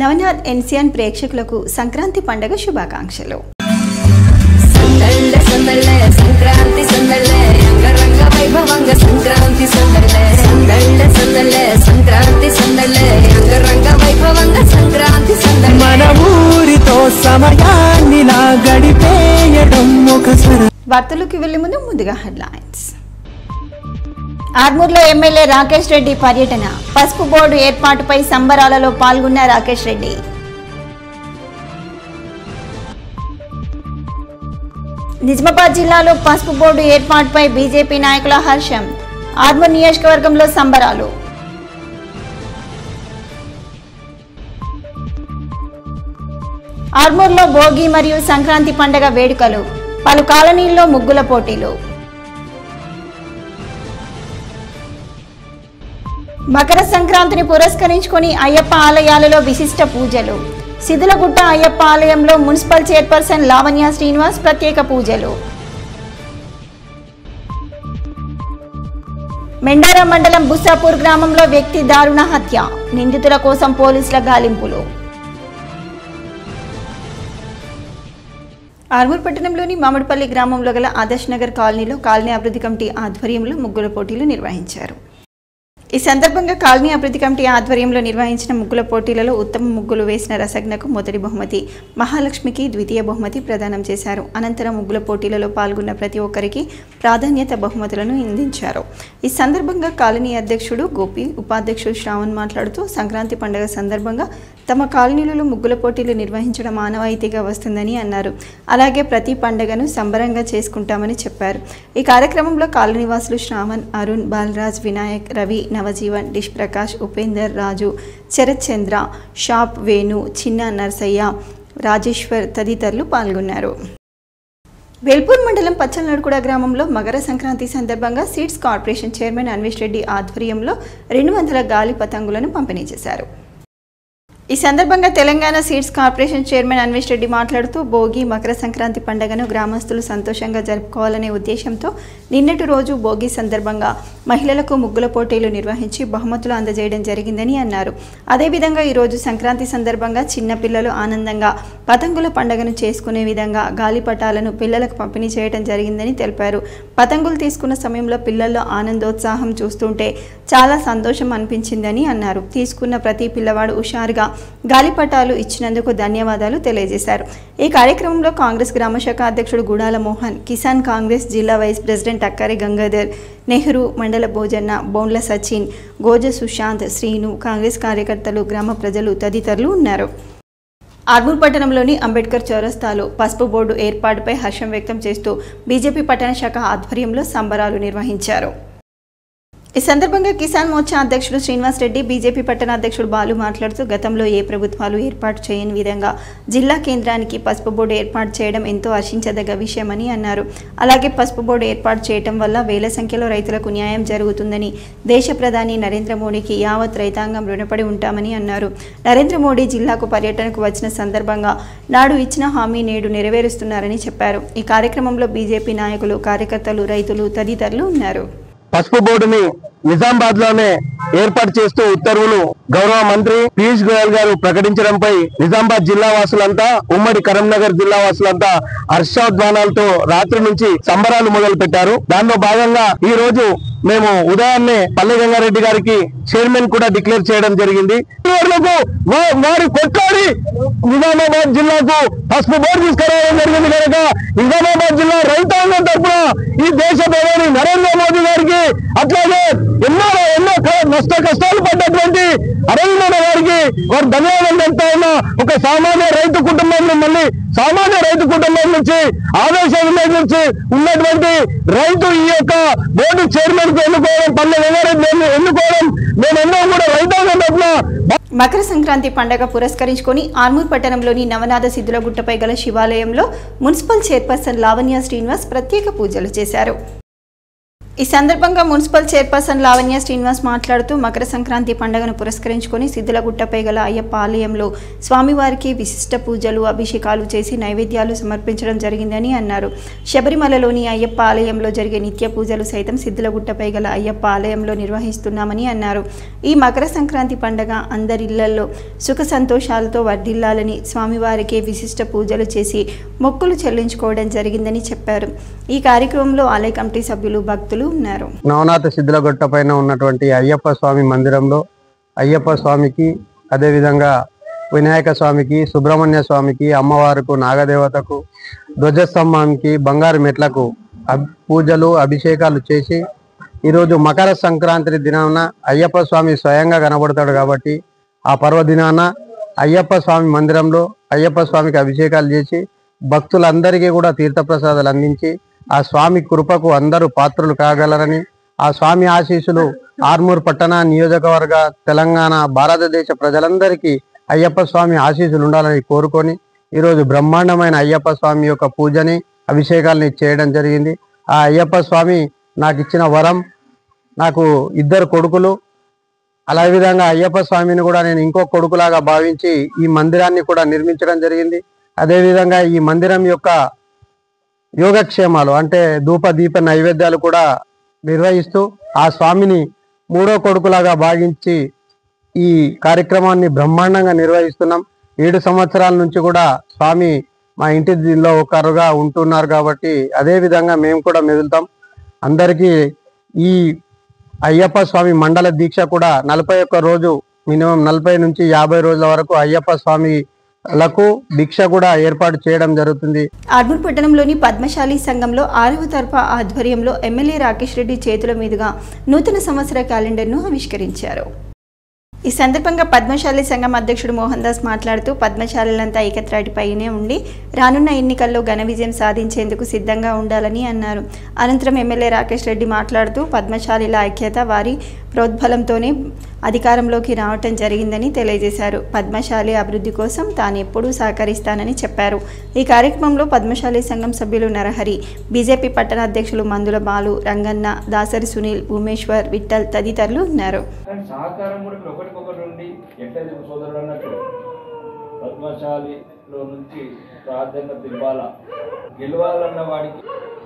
నవనాథ్ ఎన్సియన్ ప్రేక్షకులకు సంక్రాంతి పండుగ శుభాకాంక్షలు. వార్తలకు వెళ్లే ముందుగా హెడ్లైన్స్. ఆర్మూర్లో ఎమ్మెల్యే రాకేష్ రెడ్డి పర్యటన. పసుపు బోర్డు ఏర్పాటుపై సంబరాలలో పాల్గొన్న రాకేష్ రెడ్డి. నిజామాబాద్ జిల్లాలో పసుపు బోర్డు ఏర్పాటుపై బీజేపీ నాయకుల హర్షం. ఆర్మూర్ నియోజకవర్గంలో సంబరాలు. ఆర్మూర్లో భోగి మరియు సంక్రాంతి పండుగ వేడుకలు. పలు కాలనీల్లో ముగ్గుల పోటీలు. మకర సంక్రాంతిని పురస్కరించుకొని అయ్యప్ప ఆలయాలలో విశిష్ట పూజలు. సిద్ధులగుట్ట అయ్యప్ప ఆలయంలో మున్సిపల్ చైర్పర్సన్ లావణ్య శ్రీనివాస్ ప్రత్యేక పూజలు. మెండార మండలం బుస్సాపూర్ గ్రామంలో వ్యక్తి దారుణ హత్య. నిందితుల కోసం పోలీసుల గాలింపులు. ఆర్మూర్ పట్టణంలోని మామిడిపల్లి గ్రామంలో గల ఆదర్శ్ నగర్ కాలనీలో కాలనీ అభివృద్ధి కమిటీ ఆధ్వర్యంలో ముగ్గుల పోటీలు నిర్వహించారు. ఈ సందర్భంగా కాలనీ అభివృద్ధి కమిటీ ఆధ్వర్యంలో నిర్వహించిన ముగ్గుల పోటీలలో ఉత్తమ ముగ్గులు వేసిన రసజ్ఞకు మొదటి బహుమతి, మహాలక్ష్మికి ద్వితీయ బహుమతి ప్రదానం చేశారు. అనంతరం ముగ్గుల పోటీలలో పాల్గొన్న ప్రతి ఒక్కరికి ప్రాధాన్యత బహుమతులను అందించారు. ఈ సందర్భంగా కాలనీ అధ్యక్షుడు గోపి, ఉపాధ్యక్షుడు శ్రావణ్ మాట్లాడుతూ సంక్రాంతి పండుగ సందర్భంగా తమ కాలనీలలో ముగ్గుల పోటీలు నిర్వహించడం ఆనవాయితీగా వస్తుందని అన్నారు. అలాగే ప్రతి పండుగను సంబరంగా చేసుకుంటామని చెప్పారు. ఈ కార్యక్రమంలో కాలనీవాసులు శ్రావణ్, అరుణ్, బాలరాజ్, వినాయక్, రవి, నవజీవన్, డిష్ ప్రకాష్, ఉపేందర్, రాజు, శరత్ చంద్ర, షాప్ వేణు, చిన్న నర్సయ్య, రాజేశ్వర్ తదితరులు పాల్గొన్నారు. వేల్పూర్ మండలం పచ్చలనడుకుడ గ్రామంలో మకర సంక్రాంతి సందర్భంగా seeds corporation chairman Anvesh Reddy ఆధ్వర్యంలో 200 గాలి పతంగులను పంపిణీ చేశారు. ఈ సందర్భంగా Telangana seeds corporation chairman Anvesh Reddy మాట్లాడుతూ భోగి, మకర సంక్రాంతి పండుగను గ్రామస్తులు సంతోషంగా జరుపుకోవాలనే ఉద్దేశంతో నిన్నటి రోజు భోగి సందర్భంగా మహిళలకు ముగ్గుల పోటీలు నిర్వహించి బహుమతులు అందజేయడం జరిగిందని అన్నారు. అదేవిధంగా ఈరోజు సంక్రాంతి సందర్భంగా చిన్నపిల్లలు ఆనందంగా పతంగుల పండుగను చేసుకునే విధంగా గాలిపటాలను పిల్లలకు పంపిణీ చేయడం జరిగిందని తెలిపారు. పతంగులు తీసుకున్న సమయంలో పిల్లల్లో ఆనందోత్సాహం చూస్తుంటే చాలా సంతోషం అనిపించిందని అన్నారు. తీసుకున్న ప్రతి పిల్లవాడు హుషారుగా గాలిపటాలు ఇచ్చినందుకు ధన్యవాదాలు తెలియజేశారు. ఈ కార్యక్రమంలో కాంగ్రెస్ గ్రామశాఖ అధ్యక్షుడు గుడాల మోహన్, కిసాన్ కాంగ్రెస్ జిల్లా వైస్ ప్రెసిడెంట్ అక్కరి గంగాధర్, నెహ్రూ, మండల భోజన్న, బోండ్ల సచిన్, గోజ సుశాంత్, శ్రీను, కాంగ్రెస్ కార్యకర్తలు, గ్రామ ప్రజలు తదితరులు ఉన్నారు. ఆర్మూర్ పట్టణంలోని అంబేద్కర్ చౌరస్తాలో పసుపు బోర్డు ఏర్పాటుపై హర్షం వ్యక్తం చేస్తూ బీజేపీ పట్టణ శాఖ ఆధ్వర్యంలో సంబరాలు నిర్వహించారు. ఈ సందర్భంగా కిసాన్ మోర్చా అధ్యక్షుడు శ్రీనివాస్ రెడ్డి, బీజేపీ పట్టణ అధ్యక్షుడు బాలు మాట్లాడుతూ గతంలో ఏ ప్రభుత్వాలు ఏర్పాటు చేయని విధంగా జిల్లా కేంద్రానికి పసుపు బోర్డు ఏర్పాటు చేయడం ఎంతో హర్షించదగ్గ విషయమని అన్నారు. అలాగే పసుపు బోర్డు ఏర్పాటు చేయడం వల్ల వేల సంఖ్యలో రైతులకు న్యాయం జరుగుతుందని, దేశ ప్రధాని నరేంద్ర మోడీకి యావత్ రైతాంగం రుణపడి ఉంటామని అన్నారు. నరేంద్ర మోడీ జిల్లాకు పర్యటనకు వచ్చిన సందర్భంగా నాడు ఇచ్చిన హామీ నేడు నెరవేరుస్తున్నారని చెప్పారు. ఈ కార్యక్రమంలో బీజేపీ నాయకులు, కార్యకర్తలు, రైతులు తదితరులు ఉన్నారు. పసుపు బోర్డుని నిజామాబాద్ లోనే ఏర్పాటు చేస్తూ ఉత్తర్వులు గౌరవ మంత్రి పీయూష్ గోయల్ గారు ప్రకటించడంపై నిజామాబాద్ జిల్లా వాసులంతా, ఉమ్మడి కరీంనగర్ జిల్లా వాసులంతా హర్షోద్వానాలతో రాత్రి నుంచి సంబరాలు మొదలు పెట్టారు. దానిలో భాగంగా ఈ రోజు మేము ఉదయాన్నే పల్లె గంగారెడ్డి గారికి చైర్మన్ కూడా డిక్లేర్ చేయడం జరిగింది. వారు కొట్లాడి నిజామాబాద్ జిల్లాకు పసుపు బోర్డు తీసుకురావడం జరిగింది కనుక నిజామాబాద్ జిల్లా రైతాంగం తరఫున ఈ దేశ ప్రధాని నరేంద్ర మోదీ గారికి, అట్లాగే ఎన్నో నష్ట కష్టాలు పడ్డటువంటి అరవింద గారికి వారు ధన్యవాదాలు చెప్తా ఉన్నా. ఒక సామాన్య రైతు కుటుంబం మళ్ళీ సామాన్య రైతు కుటుంబం నుంచి ఆదేశాల నుంచి ఉన్నటువంటి రైతు ఈ యొక్క బోర్డు చైర్మన్ కు ఎన్నుకోవడం, పల్లె గంగారెడ్డి ఎన్నుకోవడం మేమెన్నో కూడా రైతాంగం తరఫున. మకర సంక్రాంతి పండుగ పురస్కరించుకొని ఆర్మూర్ పట్టణంలోని నవనాథ సిద్ధులగుట్టపై గల శివాలయంలో మున్సిపల్ చైర్పర్సన్ లావణ్య శ్రీనివాస్ ప్రత్యేక పూజలు చేశారు. ఈ సందర్భంగా మున్సిపల్ చైర్పర్సన్ లావణ్య శ్రీనివాస్ మాట్లాడుతూ మకర సంక్రాంతి పండుగను పురస్కరించుకొని సిద్ధులగుట్టపై గల అయ్యప్ప ఆలయంలో స్వామివారికి విశిష్ట పూజలు అభిషేకాలు చేసి నైవేద్యాలు సమర్పించడం జరిగిందని అన్నారు. శబరిమలలోని అయ్యప్ప ఆలయంలో జరిగే నిత్య పూజలు సైతం సిద్ధులగుట్టపై గల అయ్యప్ప ఆలయంలో నిర్వహిస్తున్నామని అన్నారు. ఈ మకర సంక్రాంతి పండుగ అందరిళ్లలో సుఖ సంతోషాలతో వర్ధిల్లాలని స్వామివారికి విశిష్ట పూజలు చేసి మొక్కులు చెల్లించుకోవడం జరిగిందని చెప్పారు. ఈ కార్యక్రమంలో ఆలయ కమిటీ సభ్యులు భక్తులు ఉన్నారు. నవనాథ సిద్ధులగుట్ట పైన ఉన్నటువంటి అయ్యప్ప స్వామి మందిరంలో అయ్యప్ప స్వామికి, అదేవిధంగా వినాయక స్వామికి, సుబ్రహ్మణ్య స్వామికి, అమ్మవారికి, నాగదేవతకు, ధ్వజస్తంభానికి, బంగారు మెట్లకు పూజలు అభిషేకాలు చేసి ఈరోజు మకర సంక్రాంతి దినాన అయ్యప్ప స్వామి స్వయంగా కనబడతాడు కాబట్టి ఆ పర్వదినాన అయ్యప్ప స్వామి మందిరంలో అయ్యప్ప స్వామికి అభిషేకాలు చేసి భక్తులందరికీ కూడా తీర్థప్రసాదాలు అందించి ఆ స్వామి కృపకు అందరూ పాత్రులు కాగలరని, ఆ స్వామి ఆశీస్సులు ఆర్మూర్ పట్టణ, నియోజకవర్గ, తెలంగాణ, భారతదేశ ప్రజలందరికీ అయ్యప్ప స్వామి ఆశీస్సులు ఉండాలని కోరుకొని ఈరోజు బ్రహ్మాండమైన అయ్యప్ప స్వామి యొక్క పూజని, అభిషేకాలని చేయడం జరిగింది. ఆ అయ్యప్ప స్వామి నాకు ఇచ్చిన వరం, నాకు 2 కొడుకులు, అలా విధంగా అయ్యప్ప స్వామిని కూడా నేను ఇంకో కొడుకులాగా భావించి ఈ మందిరాన్ని కూడా నిర్మించడం జరిగింది. అదేవిధంగా ఈ మందిరం యొక్క యోగక్షేమాలు అంటే ధూప దీప నైవేద్యాలు కూడా నిర్వహిస్తూ ఆ స్వామిని 3వ కొడుకులాగా భావించి ఈ కార్యక్రమాన్ని బ్రహ్మాండంగా నిర్వహిస్తున్నాం. 7 సంవత్సరాల నుంచి కూడా స్వామి మా ఇంటిలో ఒకరుగా ఉంటున్నారు కాబట్టి అదే విధంగా మేము కూడా మెదులుతాం. అందరికీ ఈ అయ్యప్ప స్వామి మండల దీక్ష కూడా 41 రోజు, మినిమం 40 నుంచి 50 రోజుల వరకు అయ్యప్ప స్వామిలకు దీక్ష కూడా ఏర్పాటు చేయడం జరుగుతుంది. ఆర్మూర్ పట్టణంలోని పద్మశాలి సంఘంలో 6వ తరఫా ఆధ్వర్యంలో ఎమ్మెల్యే రాకేష్ రెడ్డి చేతుల మీదుగా నూతన సంవత్సర క్యాలెండర్ను ఆవిష్కరించారు. ఈ సందర్భంగా పద్మశాలి సంఘం అధ్యక్షుడు మోహన్ దాస్ మాట్లాడుతూ పద్మశాలులంతా ఏకత్రాటిపైనే ఉండి రానున్న ఎన్నికల్లో ఘన విజయం సాధించేందుకు సిద్ధంగా ఉండాలని అన్నారు. అనంతరం ఎమ్మెల్యే రాకేష్ రెడ్డి మాట్లాడుతూ పద్మశాలిల ఐక్యత, వారి ప్రోద్బలంతోనే అధికారంలోకి రావటం జరిగిందని తెలియజేశారు. పద్మశాలి అభివృద్ధి కోసం తాను ఎప్పుడూ సహకరిస్తానని చెప్పారు. ఈ కార్యక్రమంలో పద్మశాలి సంఘం సభ్యులు నరహరి, బీజేపీ పట్టణ అధ్యక్షులు మందుల బాలు, రంగన్న, దాసరి సునీల్, ఉమేశ్వర్, విఠల్ తదితరులు ఉన్నారు. పద్మశాలిలో నుంచి ప్రాధాన్యత ఇవ్వాలా, గెలవాలన్న వాడికి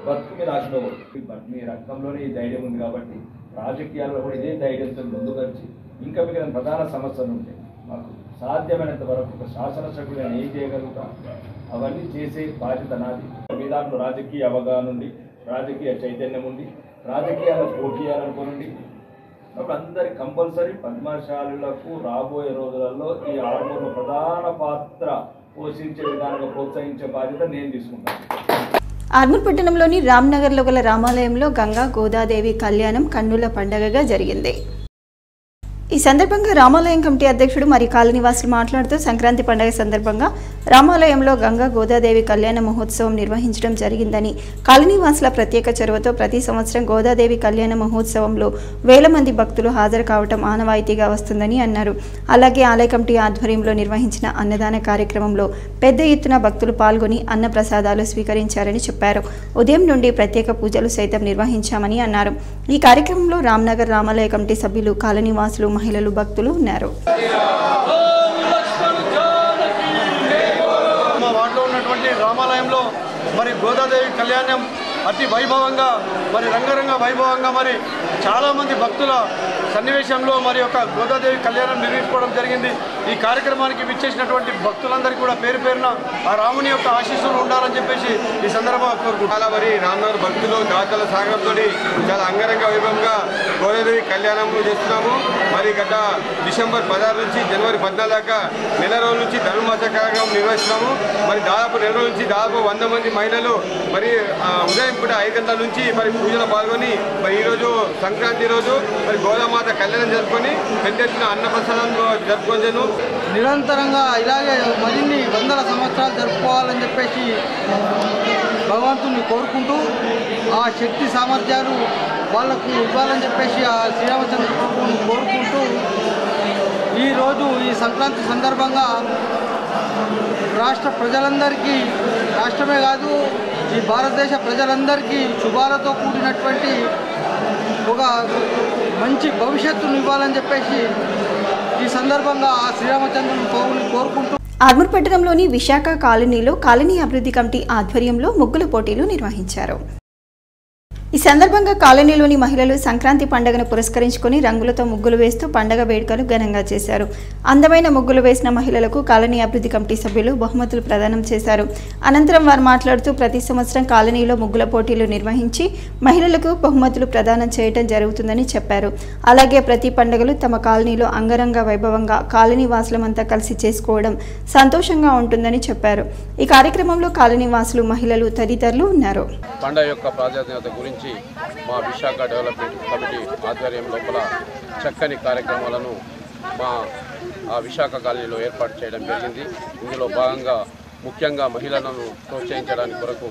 బతుకు మీద ఆశపోకూడదు. మీ రక్తంలోనే ఈ ధైర్యం ఉంది కాబట్టి రాజకీయాల్లో కూడా ఇదే ధైర్యంతో ముందుకొచ్చి ఇంకా మిగిలిన ప్రధాన సమస్యలు ఉంటాయి. మాకు సాధ్యమైనంత వరకు ఒక శాసనసభ్యులు నేను ఏం చేయగలుగుతాం అవన్నీ చేసే బాధ్యత నాది. మీ దాంట్లో రాజకీయ అవగాహన ఉంది, రాజకీయ చైతన్యం ఉంది, రాజకీయాల్లో పోటీ చేయాలనుకోనండి. అప్పుడు అందరి కంపల్సరీ పద్మశాలులకు రాబోయే రోజులలో ఈ ఆర్మూర్లో ప్రధాన పాత్ర పోషించే విధానంగా ప్రోత్సహించే బాధ్యత నేను తీసుకుంటాను. ఆర్మూర్ పట్టణంలోని రామ్నగర్లో గల రామాలయంలో గంగా గోదాదేవి కళ్యాణం కన్నుల పండగగా జరిగింది. ఈ సందర్భంగా రామాలయం కమిటీ అధ్యక్షుడు మరి కాలనీవాసులు మాట్లాడుతూ సంక్రాంతి పండుగ సందర్భంగా రామాలయంలో గంగా గోదాదేవి కళ్యాణ మహోత్సవం నిర్వహించడం జరిగిందని, కాలనీవాసుల ప్రత్యేక చొరవతో ప్రతి సంవత్సరం గోదాదేవి కళ్యాణ మహోత్సవంలో వేల మంది భక్తులు హాజరు కావటం ఆనవాయితీగా వస్తుందని అన్నారు. అలాగే ఆలయ కమిటీ ఆధ్వర్యంలో నిర్వహించిన అన్నదాన కార్యక్రమంలో పెద్ద ఎత్తున భక్తులు పాల్గొని అన్న ప్రసాదాలు స్వీకరించారని చెప్పారు. ఉదయం నుండి ప్రత్యేక పూజలు సైతం నిర్వహించామని అన్నారు. ఈ కార్యక్రమంలో రామ్నగర్ రామాలయ కమిటీ సభ్యులు, కాలనీవాసులు, మహిళలు, భక్తులు ఉన్నారు. మా వార్డులో ఉన్నటువంటి రామాలయంలో మరి గోదాదేవి కళ్యాణం అతి వైభవంగా, మరి రంగరంగ వైభవంగా, మరి చాలామంది భక్తుల సన్నివేశంలో మరి యొక్క గోదాదేవి కళ్యాణం నిర్వహించుకోవడం జరిగింది. ఈ కార్యక్రమానికి విచ్చేసినటువంటి భక్తులందరికీ కూడా పేరు పేరున ఆ రాముని యొక్క ఆశీస్సులు ఉండాలని చెప్పేసి ఈ సందర్భంగా కోరుకుంటున్నాను. మరి రామ్నగర్ భక్తులు, దాతల సహకారంతో చాలా అంగరంగ వైభవంగా గోదాదేవి కళ్యాణం చేస్తున్నాము. మరి గత డిసెంబర్ 16 నుంచి జనవరి 14 దాకా నెల రోజుల నుంచి ధనుర్మాస కార్యక్రమం నిర్వహిస్తున్నాము. మరి దాదాపు నెల రోజుల నుంచి దాదాపు 100 మంది మహిళలు మరి ఉదయం పూట 5 గంటల నుంచి మరి పూజలో పాల్గొని మరి ఈరోజు సంక్రాంతి రోజు మరి గోదామాత కళ్యాణం జరుపుకొని పెద్ద ఎత్తున అన్నప్రసాదం జరుపుకొని నిరంతరంగా ఇలాగే మరిన్ని వందల సంవత్సరాలు జరుపుకోవాలని చెప్పేసి భగవంతుని కోరుకుంటూ ఆ శక్తి సామర్థ్యాలు వాళ్లకు ఇవ్వాలని చెప్పేసి ఆ శ్రీరామచంద్ర ప్రభువుని కోరుకుంటూ ఈరోజు ఈ సంక్రాంతి సందర్భంగా రాష్ట్ర ప్రజలందరికీ, రాష్ట్రమే కాదు ఈ భారతదేశ ప్రజలందరికీ శుభాలతో కూడినటువంటి ఒక మంచి భవిష్యత్తును ఇవ్వాలని చెప్పేసి ఈ సందర్భంగా ఆ శ్రీరామచంద్రుని కోరుకుంటూ ఆర్మూర్ పట్టణంలోని విశాఖ కాలనీలో కాలనీ అభివృద్ధి కమిటీ ఆధ్వర్యంలో ముగ్గుల పోటీలు నిర్వహించారు. ఈ సందర్భంగా కాలనీలోని మహిళలు సంక్రాంతి పండుగను పురస్కరించుకొని రంగులతో ముగ్గులు వేస్తూ పండుగ వేడుకలు ఘనంగా చేశారు. అందమైన ముగ్గులు వేసిన మహిళలకు కాలనీ అభివృద్ధి కమిటీ సభ్యులు బహుమతులు ప్రదానం చేశారు. అనంతరం వారు మాట్లాడుతూ ప్రతి సంవత్సరం కాలనీలో ముగ్గుల పోటీలు నిర్వహించి మహిళలకు బహుమతులు ప్రదానం చేయడం జరుగుతుందని చెప్పారు. అలాగే ప్రతి పండుగలు తమ కాలనీలో అంగరంగ వైభవంగా కాలనీ వాసులమంతా కలిసి చేసుకోవడం సంతోషంగా ఉంటుందని చెప్పారు. ఈ కార్యక్రమంలో కాలనీ వాసులు, మహిళలు తదితరులు ఉన్నారు. పండుగ యొక్క ప్రాధాన్యత గురించి మా విశాఖ డెవలప్మెంట్ కమిటీ ఆధ్వర్యం లోపల చక్కని కార్యక్రమాలను మా విశాఖ కాలనీలో ఏర్పాటు చేయడం జరిగింది. ఇందులో భాగంగా ముఖ్యంగా మహిళలను ప్రోత్సహించడానికి కొరకు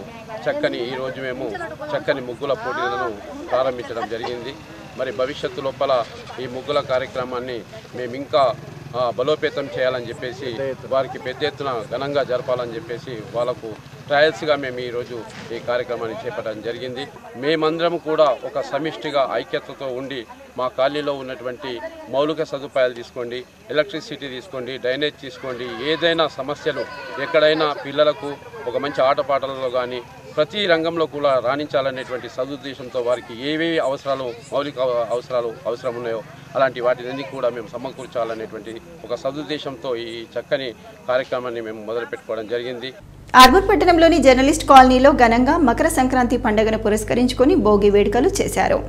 ఈరోజు మేము చక్కని ముగ్గుల పోటీలను ప్రారంభించడం జరిగింది. మరి భవిష్యత్తు లోపల ఈ ముగ్గుల కార్యక్రమాన్ని మేము ఇంకా బలోపేతం చేయాలని చెప్పేసి వారికి పెద్ద ఎత్తున ఘనంగా జరపాలని చెప్పేసి వాళ్ళకు ట్రయల్స్గా మేము ఈరోజు ఈ కార్యక్రమాన్ని చేపట్టడం జరిగింది. మేమందరం కూడా ఒక సమిష్టిగా ఐక్యతతో ఉండి మా కాలనీలో ఉన్నటువంటి మౌలిక సదుపాయాలు తీసుకోండి, ఎలక్ట్రిసిటీ తీసుకోండి, డ్రైనేజ్ తీసుకోండి, ఏదైనా సమస్యలు ఎక్కడైనా పిల్లలకు ఒక మంచి ఆటపాటలలో కానీ ప్రతి రంగంలో కూడా రాణించాలనేటువంటి సదుద్దేశంతో వారికి ఏవేవి మౌలిక అవసరాలు అవసరం ఉన్నాయో అలాంటి వాటిని కూడా మేము సమకూర్చాలనేటువంటి ఒక సదుద్దేశంతో ఈ చక్కని కార్యక్రమాన్ని మేము మొదలుపెట్టుకోవడం జరిగింది. ఆర్మూర్ పట్టణంలోని జర్నలిస్ట్ కాలనీలో ఘనంగా మకర సంక్రాంతి పండుగను పురస్కరించుకొని భోగి వేడుకలు చేశారు.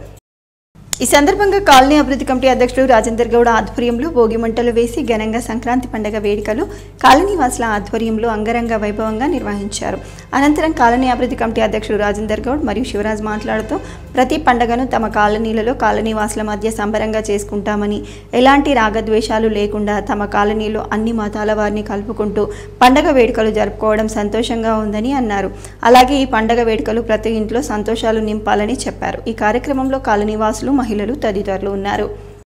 ఈ సందర్భంగా కాలనీ అభివృద్ధి కమిటీ అధ్యక్షుడు రాజేందర్ గౌడ్ ఆధ్వర్యంలో భోగి మంటలు వేసి ఘనంగా సంక్రాంతి పండుగ వేడుకలు కాలనీ వాసుల ఆధ్వర్యంలో అంగరంగ వైభవంగా నిర్వహించారు. అనంతరం కాలనీ అభివృద్ధి కమిటీ అధ్యక్షుడు రాజేందర్ గౌడ్ మరియు శివరాజ్ మాట్లాడుతూ ప్రతి పండుగను తమ కాలనీలలో కాలనీ వాసుల మధ్య సంబరంగా చేసుకుంటామని, ఎలాంటి రాగద్వేషాలు లేకుండా తమ కాలనీలో అన్ని మతాల వారిని కలుపుకుంటూ పండుగ వేడుకలు జరుపుకోవడం సంతోషంగా ఉందని అన్నారు. అలాగే ఈ పండుగ వేడుకలు ప్రతి ఇంట్లో సంతోషాలు నింపాలని చెప్పారు. ఈ కార్యక్రమంలో కాలనీ వాసులు, మహిళలు తదితరులు ఉన్నారు.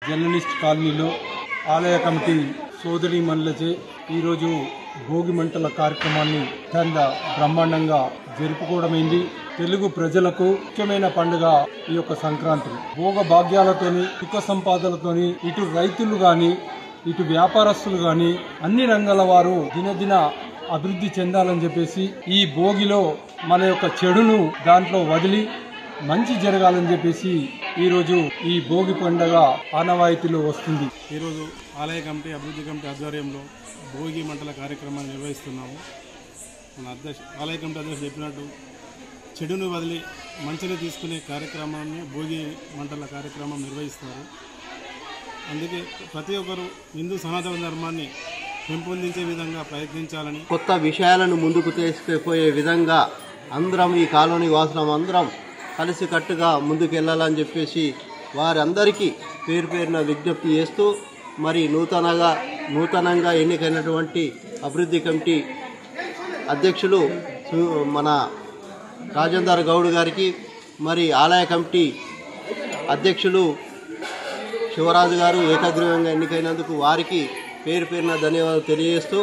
జర్నలిస్ట్ కాలనీలో ఆలయ కమిటీ సోదరి మనులచే ఈరోజు భోగి మంటల కార్యక్రమాన్ని అత్యంత బ్రహ్మాండంగా జరుపుకోవడమైంది. తెలుగు ప్రజలకు ముఖ్యమైన పండుగ ఈ యొక్క సంక్రాంతి. భోగ భాగ్యాలతోని, సుఖ సంపాదనలతోని ఇటు రైతులు గాని, ఇటు వ్యాపారస్తులు గాని అన్ని రంగాల వారు దినదిన అభివృద్ధి చెందాలని చెప్పేసి ఈ భోగిలో మన యొక్క చెడును దాంట్లో వదిలి మంచి జరగాలని చెప్పేసి ఈరోజు ఈ భోగి పండుగ ఆనవాయితీలో వస్తుంది. ఈరోజు ఆలయ కమిటీ, అభివృద్ధి కమిటీ ఆధ్వర్యంలో భోగి మంటల కార్యక్రమాన్ని నిర్వహిస్తున్నాము. మన ఆలయ కమిటీ అధ్యక్షుడు చెప్పినట్టు చెడును వదిలి మంచిని తీసుకునే కార్యక్రమాన్ని భోగి మంటల కార్యక్రమం నిర్వహిస్తారు. అందుకే ప్రతి ఒక్కరూ హిందూ సనాతన ధర్మాన్ని పెంపొందించే విధంగా ప్రయత్నించాలని, కొత్త విషయాలను ముందుకు తీసుకుపోయే విధంగా అందరం ఈ కాలనీ వాసులం అందరం కలిసికట్టుగా ముందుకెళ్లాలని చెప్పేసి వారందరికీ పేరు పేరున విజ్ఞప్తి చేస్తూ మరి నూతనంగా ఎన్నికైనటువంటి అభివృద్ధి కమిటీ అధ్యక్షులు మన రాజేందర్ గౌడ్ గారికి, మరి ఆలయ కమిటీ అధ్యక్షులు శివరాజు గారు ఏకగ్రీవంగా ఎన్నికైనందుకు వారికి పేరు పేరున ధన్యవాదాలు తెలియజేస్తూ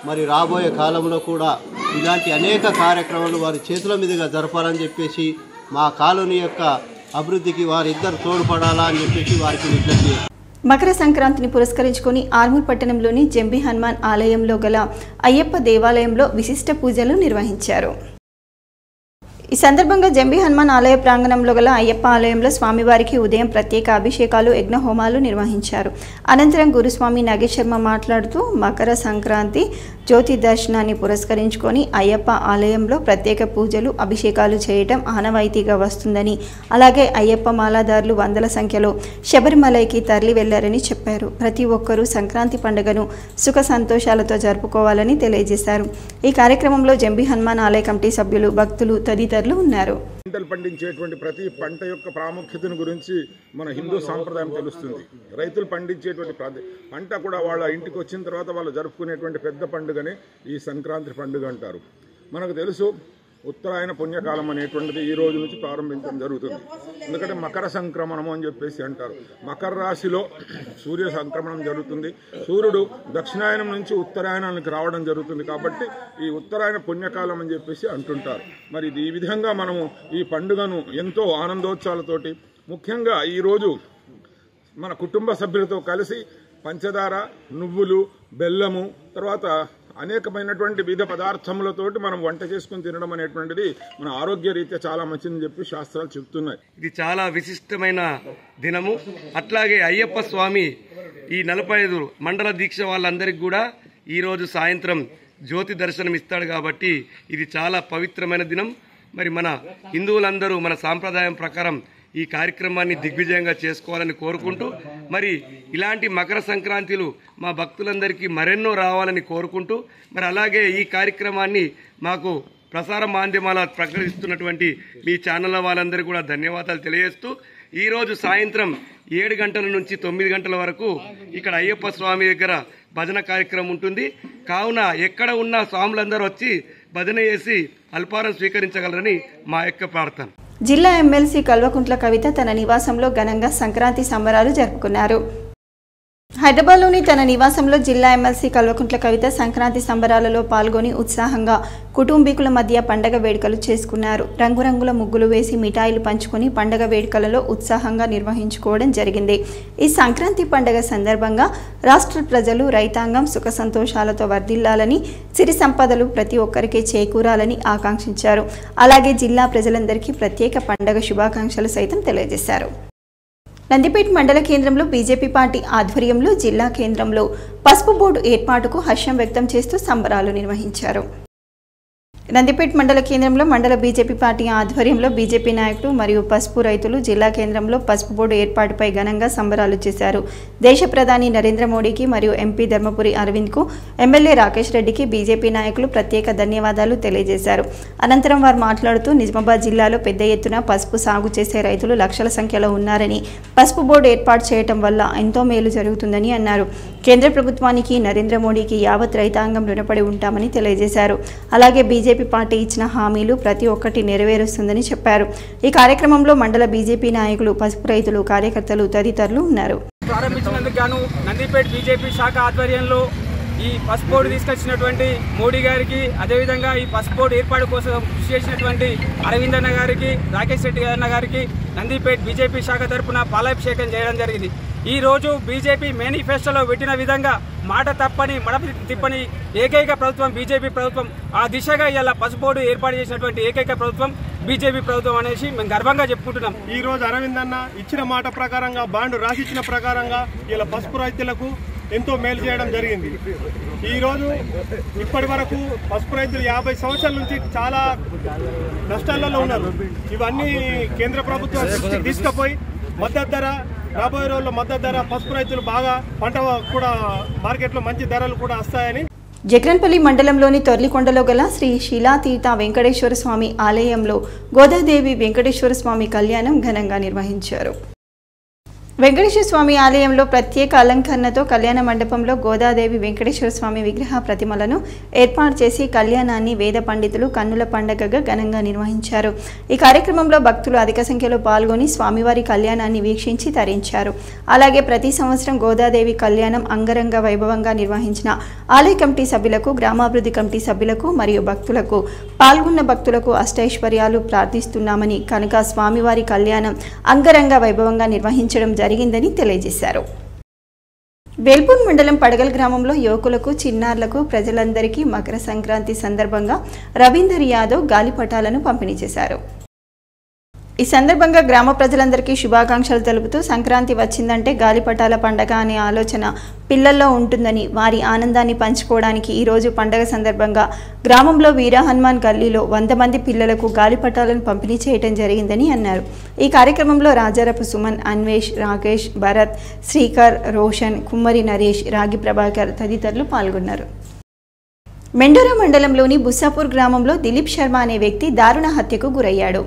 మరి రాబోయే కాలంలో కూడా ఇలాంటి అనేక కార్యక్రమాలు వారి చేతుల మీదుగా జరపాలని చెప్పేసి మా కాలనీ యొక్క అభివృద్ధికి వారిద్దరు తోడ్పడాలా అని చెప్పేసి వారికి విజ్ఞప్తి. మకర సంక్రాంతిని పురస్కరించుకొని ఆర్మూర్ పట్టణంలోని జంబి హనుమాన్ ఆలయంలో గల అయ్యప్ప దేవాలయంలో విశిష్ట పూజలు నిర్వహించారు. ఈ సందర్భంగా జంబి హనుమాన్ ఆలయ ప్రాంగణంలో గల అయ్యప్ప ఆలయంలో స్వామివారికి ఉదయం ప్రత్యేక అభిషేకాలు, యజ్ఞ హోమాలు నిర్వహించారు. అనంతరం గురుస్వామి నాగేశ్ శర్మ మాట్లాడుతూ మకర సంక్రాంతి జ్యోతి దర్శనాన్ని పురస్కరించుకొని అయ్యప్ప ఆలయంలో ప్రత్యేక పూజలు, అభిషేకాలు చేయటం ఆనవాయితీగా వస్తుందని, అలాగే అయ్యప్ప మాలాదారులు వందల సంఖ్యలో శబరిమలైకి తరలి వెళ్లారని చెప్పారు. ప్రతి ఒక్కరూ సంక్రాంతి పండుగను సుఖ సంతోషాలతో జరుపుకోవాలని తెలియజేశారు. ఈ కార్యక్రమంలో జంబి హనుమాన్ ఆలయ కమిటీ సభ్యులు, భక్తులు తదితరులు ఉన్నారు. పంటలు పండించేటువంటి ప్రతి పంట యొక్క ప్రాముఖ్యతను గురించి మన హిందూ సాంప్రదాయం తెలుస్తుంది. రైతులు పండించేటువంటి పంట కూడా వాళ్ళ ఇంటికి వచ్చిన తర్వాత వాళ్ళు జరుపుకునేటువంటి పెద్ద పండుగనే ఈ సంక్రాంతి పండుగ అంటారు. మనకు తెలుసు ఉత్తరాయణ పుణ్యకాలం అనేటువంటిది ఈ రోజు నుంచి ప్రారంభించడం జరుగుతుంది. ఎందుకంటే మకర సంక్రమణము అని చెప్పేసి అంటారు. మకర రాశిలో సూర్య సంక్రమణం జరుగుతుంది. సూర్యుడు దక్షిణాయనం నుంచి ఉత్తరాయణానికి రావడం జరుగుతుంది. కాబట్టి ఈ ఉత్తరాయణ పుణ్యకాలం అని చెప్పేసి అంటుంటారు. మరి ఈ విధంగా మనము ఈ పండుగను ఎంతో ఆనందోత్సాహాలతోటి ముఖ్యంగా ఈరోజు మన కుటుంబ సభ్యులతో కలిసి పంచదార, నువ్వులు, బెల్లము, తర్వాత అనేకమైనటువంటి వివిధ పదార్థములతోటి మనం వంట చేసుకుని తినడం అనేటువంటిది మన ఆరోగ్య రీత్యా చాలా మంచిదని చెప్పి శాస్త్రాలు చెప్తున్నాయి. ఇది చాలా విశిష్టమైన దినము. అట్లాగే అయ్యప్ప స్వామి ఈ 45 మండల దీక్ష వాళ్ళందరికీ కూడా ఈరోజు సాయంత్రం జ్యోతి దర్శనం ఇస్తాడు కాబట్టి ఇది చాలా పవిత్రమైన దినం. మరి మన హిందువులందరూ మన సాంప్రదాయం ప్రకారం ఈ కార్యక్రమాన్ని దిగ్విజయంగా చేసుకోవాలని కోరుకుంటూ, మరి ఇలాంటి మకర సంక్రాంతిలు మా భక్తులందరికీ మరెన్నో రావాలని కోరుకుంటూ, మరి అలాగే ఈ కార్యక్రమాన్ని మాకు ప్రసార మాధ్యమాల ప్రకటిస్తున్నటువంటి మీ ఛానళ్ళ వాళ్ళందరికీ కూడా ధన్యవాదాలు తెలియజేస్తూ, ఈరోజు సాయంత్రం 7 గంటల నుంచి 9 గంటల వరకు ఇక్కడ అయ్యప్ప స్వామి దగ్గర భజన కార్యక్రమం ఉంటుంది. కావున ఎక్కడ ఉన్న స్వాములందరూ వచ్చి భజన చేసి అల్పారం స్వీకరించగలరని మా యొక్క ప్రార్థన. జిల్లా ఎమ్మెల్సీ కల్వకుంట్ల కవిత తన నివాసంలో ఘనంగా సంక్రాంతి సంబరాలు జరుపుకున్నారు. హైదరాబాద్లోని తన నివాసంలో జిల్లా ఎమ్మెల్సీ కల్వకుంట్ల కవిత సంక్రాంతి సంబరాలలో పాల్గొని ఉత్సాహంగా కుటుంబీకుల మధ్య పండగ వేడుకలు చేసుకున్నారు. రంగురంగుల ముగ్గులు వేసి మిఠాయిలు పంచుకొని పండగ వేడుకలలో ఉత్సాహంగా నిర్వహించుకోవడం జరిగింది. ఈ సంక్రాంతి పండగ సందర్భంగా రాష్ట్ర ప్రజలు, రైతాంగం సుఖ సంతోషాలతో వర్ధిల్లాలని, సిరి సంపదలు ప్రతి ఒక్కరికి చేకూరాలని ఆకాంక్షించారు. అలాగే జిల్లా ప్రజలందరికీ ప్రత్యేక పండగ శుభాకాంక్షలు సైతం తెలియజేశారు. నందిపేట్ మండల కేంద్రంలో బీజేపీ పార్టీ ఆధ్వర్యంలో జిల్లా కేంద్రంలో పసుపు బోర్డు ఏర్పాటుకు హర్షం వ్యక్తం చేస్తూ సంబరాలు నిర్వహించారు. నందిపేట్ మండల కేంద్రంలో మండల బీజేపీ పార్టీ ఆధ్వర్యంలో బీజేపీ నాయకులు మరియు పసుపు రైతులు జిల్లా కేంద్రంలో పసుపు బోర్డు ఏర్పాటుపై ఘనంగా సంబరాలు చేశారు. దేశ ప్రధాని నరేంద్ర మోడీకి మరియు ఎంపీ ధర్మపురి అరవింద్కు, ఎమ్మెల్యే రాకేష్ రెడ్డికి బీజేపీ నాయకులు ప్రత్యేక ధన్యవాదాలు తెలియజేశారు. అనంతరం వారు మాట్లాడుతూ నిజామాబాద్ జిల్లాలో పెద్ద ఎత్తున పసుపు సాగు చేసే రైతులు లక్షల సంఖ్యలో ఉన్నారని, పసుపు బోర్డు ఏర్పాటు చేయడం వల్ల ఎంతో మేలు జరుగుతుందని అన్నారు. కేంద్ర ప్రభుత్వానికి, నరేంద్ర మోడీకి యావత్ రైతాంగం రుణపడి ఉంటామని తెలియజేశారు. అలాగే బీజేపీ పార్టీ ఇచ్చిన హామీలు ప్రతి ఒక్కటి నెరవేరుస్తుందని చెప్పారు. ఈ కార్యక్రమంలో మండల బీజేపీ నాయకులు, పసుపు రైతులు, కార్యకర్తలు తదితరులు ఉన్నారు. ప్రారంభించినందుకు గాను నందిపేట్ బీజేపీ శాఖ ఆధ్వర్యంలో ఈ పసుపు బోర్డు తీసుకొచ్చినటువంటి మోడీ గారికి, అదేవిధంగా ఈ పసుపు బోర్డు ఏర్పాటు కోసం కృషి చేసినటువంటి అరవింద్ అన్న గారికి, రాకేష్ రెడ్డి అన్న గారికి నందిపేట్ బీజేపీ శాఖ తరఫున పాలాభిషేకం చేయడం జరిగింది. ఈ రోజు బీజేపీ మేనిఫెస్టోలో పెట్టిన విధంగా మాట తప్పని, మడప తిప్పని ఏకైక ప్రభుత్వం బీజేపీ ప్రభుత్వం. ఆ దిశగా ఇలా పసుపు బోర్డు ఏర్పాటు చేసినటువంటి ఏకైక ప్రభుత్వం బీజేపీ ప్రభుత్వం అనేసి మేము గర్వంగా చెప్పుకుంటున్నాం. ఈ రోజు అరవింద్ అన్న ఇచ్చిన మాట ప్రకారంగా, బాండ్ రాసిచ్చిన ప్రకారంగా ఇలా పసుపు రైతులకు ఎంతో మేలు చేయడం జరిగింది. ఈరోజు ఇప్పటి వరకు పసుపు రైతులు 50 సంవత్సరాల నుంచి చాలా నష్టాలలో ఉన్నారు. ఇవన్నీ కేంద్ర ప్రభుత్వం తీసుకుపోయి మద్దతు ధర, రాబోయే రోజుల్లో మద్దతు ధర, పసుపు రైతులు బాగా పంట కూడా మార్కెట్లో మంచి ధరలు కూడా వస్తాయని. జగన్పల్లి మండలంలోని తొర్లికొండలో గల శ్రీ శిలాతీర్థ వెంకటేశ్వర స్వామి ఆలయంలో గోదాదేవి వెంకటేశ్వర స్వామి కళ్యాణం ఘనంగా నిర్వహించారు. వెంకటేశ్వర స్వామి ఆలయంలో ప్రత్యేక అలంకరణతో కళ్యాణ మండపంలో గోదాదేవి వెంకటేశ్వర స్వామి విగ్రహ ప్రతిమలను ఏర్పాటు చేసి కళ్యాణాన్ని వేద పండితులు కన్నుల పండగగా ఘనంగా నిర్వహించారు. ఈ కార్యక్రమంలో భక్తులు అధిక సంఖ్యలో పాల్గొని స్వామివారి కళ్యాణాన్ని వీక్షించి తరించారు. అలాగే ప్రతి సంవత్సరం గోదాదేవి కళ్యాణం అంగరంగ వైభవంగా నిర్వహించిన ఆలయ కమిటీ సభ్యులకు, గ్రామాభివృద్ధి కమిటీ సభ్యులకు మరియు భక్తులకు, పాల్గొన్న భక్తులకు అష్టైశ్వర్యాలు ప్రార్థిస్తున్నామని, కనుక స్వామివారి కళ్యాణం అంగరంగ వైభవంగా నిర్వహించడం జరిగిందని తెలియజేశారు. వేల్పూర్ మండలం పడగల్ గ్రామంలో యువకులకు, చిన్నారులకు, ప్రజలందరికీ మకర సంక్రాంతి సందర్భంగా రవీందర్ యాదవ్ గాలిపటాలను పంపిణీ చేశారు. ఈ సందర్భంగా గ్రామ ప్రజలందరికీ శుభాకాంక్షలు తెలుపుతూ, సంక్రాంతి వచ్చిందంటే గాలిపటాల పండగ అనే ఆలోచన పిల్లల్లో ఉంటుందని, వారి ఆనందాన్ని పంచుకోవడానికి ఈరోజు పండగ సందర్భంగా గ్రామంలో వీర హనుమాన్ గల్లీలో 100 మంది పిల్లలకు గాలిపటాలను పంపిణీ చేయడం జరిగిందని అన్నారు. ఈ కార్యక్రమంలో రాజారపు సుమన్, అన్వేష్, రాకేష్, భరత్, శ్రీకర్, రోషన్, కుమ్మరి నరేష్, రాగి ప్రభాకర్ తదితరులు పాల్గొన్నారు. మెండోరా మండలంలోని బుస్సాపూర్ గ్రామంలో దిలీప్ శర్మ అనే వ్యక్తి దారుణ హత్యకు గురయ్యాడు.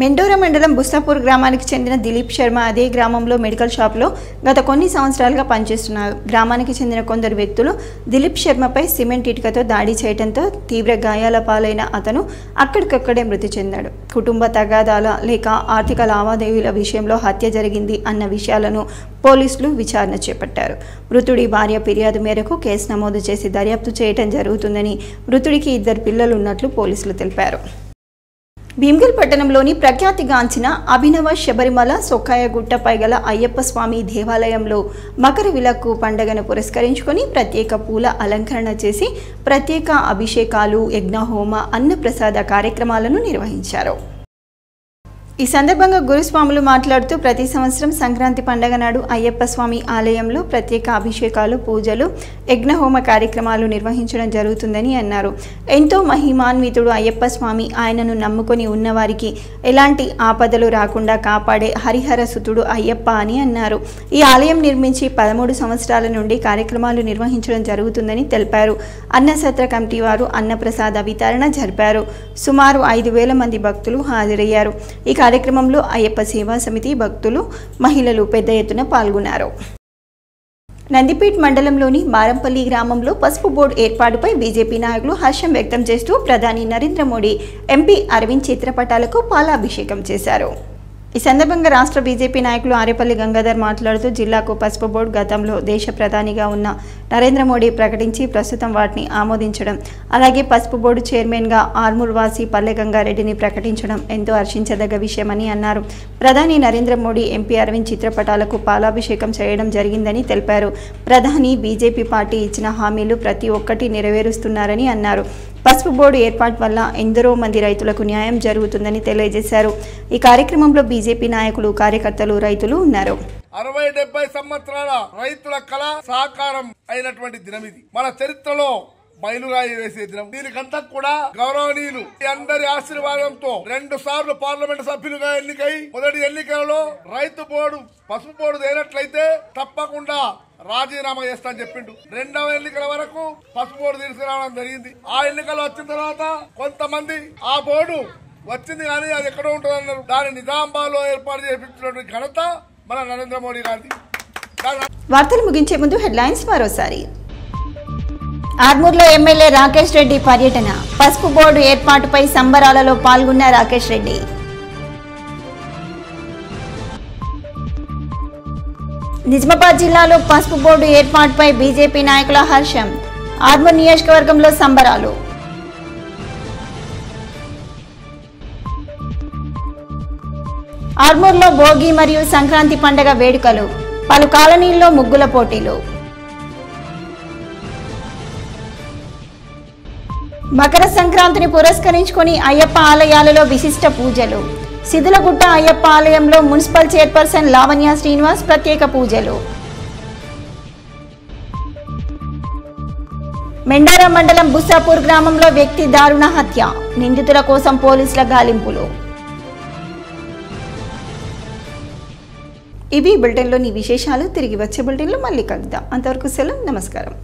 మెండోరా మండలం బుస్సాపూర్ గ్రామానికి చెందిన దిలీప్ శర్మ అదే గ్రామంలో మెడికల్ షాప్లో గత కొన్ని సంవత్సరాలుగా పనిచేస్తున్నారు. గ్రామానికి చెందిన కొందరు వ్యక్తులు దిలీప్ శర్మపై సిమెంట్ ఇటుకతో దాడి చేయడంతో తీవ్ర గాయాల పాలైన అతను అక్కడికక్కడే మృతి చెందాడు. కుటుంబ తగాదాల లేక ఆర్థిక లావాదేవీల విషయంలో హత్య జరిగింది అన్న విషయాలను పోలీసులు విచారణ చేపట్టారు. మృతుడి భార్య ఫిర్యాదు మేరకు కేసు నమోదు చేసి దర్యాప్తు చేయడం జరుగుతుందని, మృతుడికి 2 పిల్లలు ఉన్నట్లు పోలీసులు తెలిపారు. భీమ్గల్ పట్టణంలోని ప్రఖ్యాతిగాంచిన అభినవ శబరిమల సొక్కాయగుట్ట పైగల అయ్యప్ప స్వామి దేవాలయంలో మకర విలక్కు పండుగను పురస్కరించుకొని ప్రత్యేక పూల అలంకరణ చేసి ప్రత్యేక అభిషేకాలు, యజ్ఞహోమ, అన్నప్రసాద కార్యక్రమాలను నిర్వహించారు. ఈ సందర్భంగా గురుస్వాములు మాట్లాడుతూ ప్రతి సంవత్సరం సంక్రాంతి పండుగ నాడు అయ్యప్ప స్వామి ఆలయంలో ప్రత్యేక అభిషేకాలు, పూజలు, యజ్ఞహోమ కార్యక్రమాలు నిర్వహించడం జరుగుతుందని అన్నారు. ఎంతో మహిమాన్వితుడు అయ్యప్ప స్వామి. ఆయనను నమ్ముకొని ఉన్నవారికి ఎలాంటి ఆపదలు రాకుండా కాపాడే హరిహర సుతుడు అయ్యప్ప అని అన్నారు. ఈ ఆలయం నిర్మించి 13 సంవత్సరాల నుండి కార్యక్రమాలు నిర్వహించడం జరుగుతుందని తెలిపారు. అన్నసత్ర కమిటీ వారు అన్నప్రసాద వితరణ జరిపారు. సుమారు 5,000 మంది భక్తులు హాజరయ్యారు. ఈ కార్యక్రమంలో అయ్యప్ప సేవా సమితి భక్తులు, మహిళలు పెద్ద ఎత్తున పాల్గొన్నారు. నందిపేట్ మండలంలోని మారంపల్లి గ్రామంలో పసుపు బోర్డు ఏర్పాటుపై బీజేపీ నాయకులు హర్షం వ్యక్తం చేస్తూ ప్రధాని నరేంద్ర మోడీ, ఎంపీ అరవింద్ చిత్రపటాలకు పాలాభిషేకం చేశారు. ఈ సందర్భంగా రాష్ట్ర బీజేపీ నాయకులు ఆరేపల్లి గంగాధర్ మాట్లాడుతూ జిల్లాకు పసుపు బోర్డు గతంలో దేశ ప్రధానిగా ఉన్న నరేంద్ర మోడీ ప్రకటించి ప్రస్తుతం వాటిని ఆమోదించడం, అలాగే పసుపు బోర్డు చైర్మన్గా ఆర్మూర్ వాసి పల్లె గంగారెడ్డిని ప్రకటించడం ఎంతో హర్షించదగ్గ విషయమని అన్నారు. ప్రధాని నరేంద్ర మోడీ, ఎంపీ అరవింద్ చిత్రపటాలకు పాలాభిషేకం చేయడం జరిగిందని తెలిపారు. ప్రధాని, బీజేపీ పార్టీ ఇచ్చిన హామీలు ప్రతి ఒక్కటి నెరవేరుస్తున్నారని అన్నారు. పసుపు బోర్డు ఏర్పాటు వల్ల ఎందరో మంది రైతులకు న్యాయం జరుగుతుందని తెలియజేశారు. ఈ కార్యక్రమంలో బీజేపీ నాయకులు, కార్యకర్తలు, రైతులు ఉన్నారు. 60-70 సంవత్సరాల రైతుల కళ సాకారం అయినటువంటి దినం ఇది. మన చరిత్రలో బయలురాయి వేసే దినం. దీనికంతా కూడా గౌరవనీయులు అందరి ఆశీర్వాదంతో 2 సార్లు పార్లమెంట్ సభ్యులుగా ఎన్నికై మొదటి ఎన్నికలలో రైతు బోర్డు, పసుపు బోర్డు తేనట్లయితే తప్పకుండా రాజీనామా చేస్తా అని చెప్పిండు. 2వ ఎన్నికల వరకు పసుపు బోర్డు తీసుకురావడం జరిగింది. ఆ ఎన్నికలు వచ్చిన తర్వాత కొంతమంది ఆ బోర్డు వచ్చింది కానీ అది ఎక్కడో ఉంటుంది అన్నారు. దాని నిజామాబాద్ లో ఏర్పాటు చేయించినటువంటి ఘనత మన నరేంద్ర మోడీ గారిది. వార్తలు ముగించే ముందు హెడ్లైన్స్ మరోసారి. ఆర్మూర్లో ఎమ్మెల్యే రాకేష్ రెడ్డి పర్యటన. పసుపు బోర్డు ఏర్పాటుపై సంబరాలలో పాల్గొన్న రాకేష్ రెడ్డి. నిజామాబాద్ జిల్లాలో పసుపు బోర్డు ఏర్పాటుపై బీజేపీ నాయకుల హర్షం. ఆర్మూర్ నియోజకవర్గంలో సంబరాలు. ఆర్మూర్లో భోగి మరియు సంక్రాంతి పండుగ వేడుకలు. పలు కాలనీల్లో ముగ్గుల పోటీలు. మకర సంక్రాంతిని పురస్కరించుకొని అయ్యప్ప ఆలయాలలో విశిష్ట పూజలు. సిద్ధులగుట్ట అయ్యప్ప ఆలయంలో మున్సిపల్ చైర్పర్సన్ లావణ్య శ్రీనివాస్ ప్రత్యేక పూజలు. మెండార మండలం బుస్సాపూర్ గ్రామంలో వ్యక్తి దారుణ హత్య. నిందితుల కోసం పోలీసుల గాలింపులు. ఇవి బులెటిన్లోని విశేషాలు. తిరిగి వచ్చే బులెటిన్లో మళ్ళీ కలుద్దాం. అంతవరకు సెలవు. నమస్కారం.